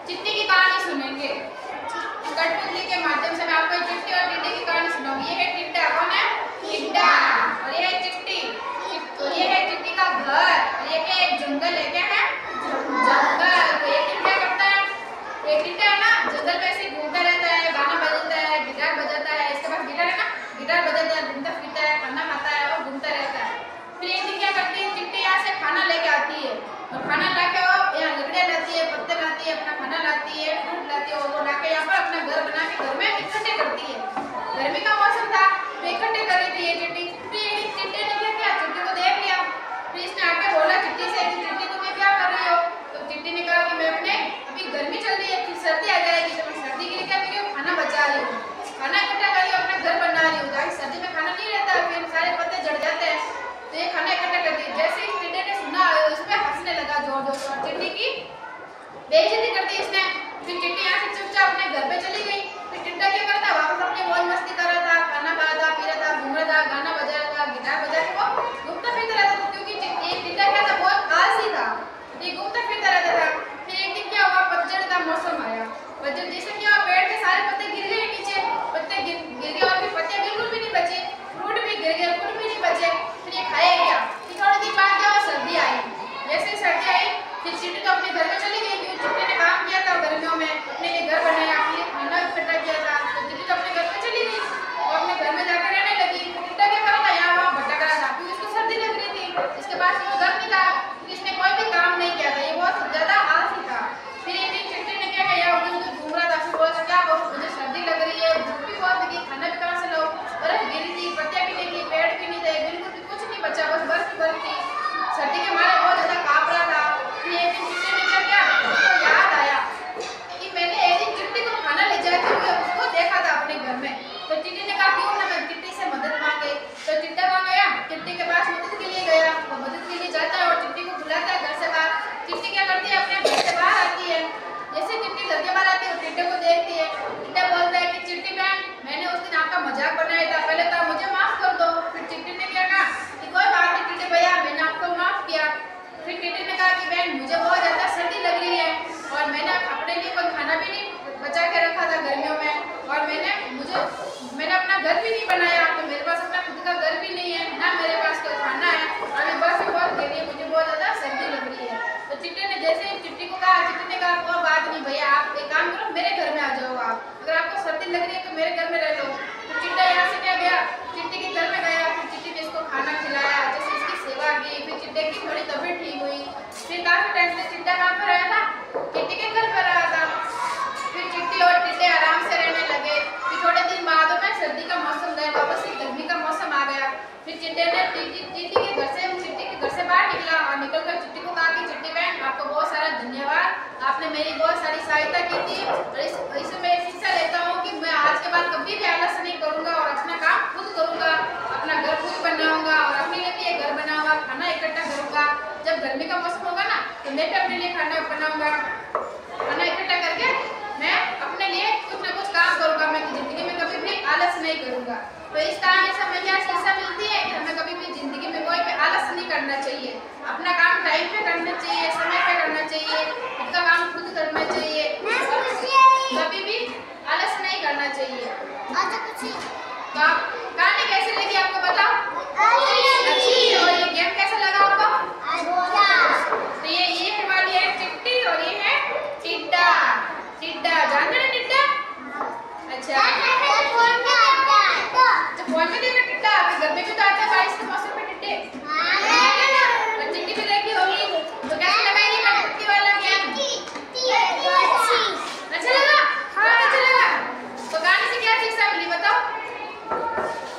चिट्टी की कहानी सुनेंगे। कठपुतली के माध्यम से मैं आपको चिट्टी और टिड्डी की कहानी सुनाऊंगी। ये है टिड्डा। कौन है? टिड्डा। और ये है चिट्टी। तो ये है चिट्टी का घर। और ये क्या? एक जंगल है। क्या है? जंगल। तो ये क्या करता है? ये टिड्डा है ना, जंगल में ऐसे घूमता रहता है, गाना बजाता है, गिटार बजाता है। इसके पास गिटार है ना, गिटार बजाता है, घूमता फिरता है, खाना खाता है और घूमता रहता है। फिर एक दिन क्या करती है चिट्टी? यहाँ से खाना लेके आती है और खाना लाके वो यहाँ लकड़ियाँ लाती है, पत्ते लाती है, अपना खाना लाती है, फ्रूट लाती है और वो लाके यहाँ पर अपना घर बना के घर में इकट्ठे करती है। गर्मी का मौसम था तो इकट्ठे कर रही थी ये चिट्टी। फिर एक चिट्टी ने क्या किया? चिट्टी को देख लिया। फिर इसने आके बोला चिट्टी से कि चिट्टी तुम क्या कर रही हो? तो चिट्टी ने कहा कि मैं अपने अभी गर्मी चल रही है, फिर सर्दी आ जाएगी तो मैं सर्दी के लिए क्या कर रही हूँ? खाना बचा रही हूँ, खाना इकट्ठा कर रही हूँ, अपना घर बना रही हूँ ताकि सर्दी में खाना नहीं रहता, फिर सारे पत्ते झड़ जाते हैं। तो ये खाना इकट्ठा कर दी। जैसे ही टिड्डे ने सुना उस पे हंसने लगा जोर जोर से। चिट्टी की बेइज्जती कर दी इसने। फिर चिट्टी यहाँ से चुपचाप अपने घर पे चली गई। फिर टिड्डा क्या कर रहा था? वापस अपनी मौज मस्ती कर रहा था, खाना खा रहा था, पी रहा था, घूम रहा था, गाना बजा रहा था, गिटार बजा के वो घूमता फिरता रहता था। क्योंकि टिड्डा क्या था? बहुत आलसी था, ये घूमता फिरता रहता था। फिर एक दिन क्या हुआ? पतझड़ का मौसम आया। पतझड़ जैसे क्या, पेड़ के सारे पत्ते गिर गए नीचे, पत्ते गिर गए और फिर पत्ते बिल्कुल भी नहीं बचे, फ्रूट भी गिर गए, फूल भी नहीं बचे। फिर ये खाया गया। फिर थोड़े दिन बाद क्या हुआ? सर्दी आई। जैसे सर्दी आई फिर चिट्टी तो अपने घर में चली गई क्योंकि चिट्टी ने काम किया था गर्मियों में, अपने लिए घर बनाया, अपने लिए खाना इकट्ठा किया था। तो चिट्टी तो अपने घर में चली गई और अपने घर में जाकर रहने लगी। टिड्डा क्या कर रहा था? यहाँ वहाँ भटक रहा था क्योंकि उसको सर्दी लग रही थी, इसके पास वो घर नहीं था, इसने कोई भी काम नहीं किया था, ये बहुत ज्यादा आलसी था। फिर एक दिन चिट्टी ने क्या किया? उधर उधर घूम रहा था। फिर बोला क्या करूँ, मुझे सर्दी लग रही है, भूख भी बहुत लगी, खाना भी कहाँ से लाऊं, बर्फ गिरी थी, पत्तियां भी नहीं थी, पेड़ भी नहीं थे, बिल्कुल भी कुछ नहीं बचा, बस बर्फ बर्फ थी। सर्दी के मारे बहुत ज्यादा कांप रहा था। फिर एक दिन चिट्टी ने क्या किया? उसको याद आया कि मैंने एक दिन चिट्टी को खाना ले जाते हुए उसको देखा था अपने घर में। तो चिट्टी ने कहा क्यों ना मैं चिट्टी से मदद मांगे। तो चिट्टा वहाँ गया, चिट्टी के पास मदद के लिए गया। वो मदद के लिए जाता है और चिट्टी को बुलाता है घर से बाहर। चिट्टी क्या करती है? अपने घर से बाहर आती है। जैसे चिट्टी घर के बाहर आती है वो टिड्डे को देखती है। टिड्डा बोलता है कि चिट्टी बहन, मैंने उस दिन आपका मजाक बनाया था, पहले तो मुझे माफ कर दो। फिर चिट्टी ने क्या कहा कि कोई बात नहीं टिड्डे भैया, मैंने आपको माफ किया। फिर टिड्डी ने कहा कि बहन मुझे बहुत ज्यादा सर्दी लग रही है और मैंने अपने लिए कोई खाना भी नहीं बचा के रखा था गर्मियों में और मैंने अपना घर भी नहीं बनाया, तो मेरे पास अपना खुद का घर भी नहीं है ना, मेरे पास कोई खाना है और अभी बर्फ भी बहुत गिरी है, मुझे बहुत ज्यादा सर्दी लग रही है। तो चिट्टी ने जैसे चिट्टी को कहा, चिट्टी ने कहा कोई बात नहीं भैया, आप एक काम करो, मेरे घर में आ जाओ, आप अगर आपको सर्दी लग रही है तो मेरे घर में रह लो। तो चिट्टा यहाँ से क्या गया? चिट्टी के घर में गया। फिर चिट्टी ने इसको खाना खिलाया, जैसे इसकी सेवा की। फिर चिट्टे की थोड़ी तबीयत ठीक हुई। फिर काफी टाइम से चिट्टा कहाँ पर रहा था? चिट्टी के घर पर रहा था। फिर चिट्टी और टिड्डे आराम से रहने लगे। फिर थोड़े दिन बाद में सर्दी का मौसम गया, वापस से गर्मी का मौसम आ गया। फिर चिट्टे ने चिट्टी के घर से बाहर निकला और निकलकर चिट्टी को कहा कि चिट्टी बहन, आपको बहुत सारा धन्यवाद, आपने मेरी बहुत सारी सहायता की थी और इससे मैं शिक्षा लेता हूँ कि मैं आज के बाद कभी भी आलस नहीं करूँगा और अपना काम खुद करूँगा, अपना घर खुद बनाऊंगा और अपने लिए भी एक घर बनाऊंगा, खाना इकट्ठा करूँगा। जब गर्मी का मौसम होगा ना तो मैं भी अपने लिए खाना बनाऊंगा, खाना इकट्ठा करके मैं अपने लिए कुछ ना कुछ काम करूंगा, मैं जिंदगी में कभी भी आलस नहीं करूंगा। तो इस कहानी से हमें क्या शिक्षा मिलती है कि हमें कभी भी जिंदगी में कोई भी आलस नहीं करना चाहिए, अपना काम टाइम पे करना चाहिए, समय पे करना चाहिए, खुद का काम खुद करना चाहिए, कभी भी आलस नहीं करना चाहिए। तो आप कहानी कैसे लगी आपको बताओ? अच्छी। और ये गेम कैसा लगा आपको? तो ये हमारी है चिट्टी और ये है टिड्डा। टिड्डा जानते ना टिड्डा? अच्छा, तो फोन में देखा टिड्डा, आपके घर में भी तो आता है बारिश के मौसम में टिड्डे। और चिट्टी भी देखी होगी। तो कैसा लगा ये कठपुतली वाला गेम? अच्छा लगा? हाँ अच्छा लगा। तो गाने से क्या शिक्षा मिली बताओ?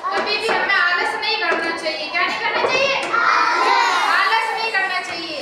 कभी भी हमें आलस नहीं करना चाहिए। क्या नहीं करना चाहिए? आलस नहीं करना चाहिए।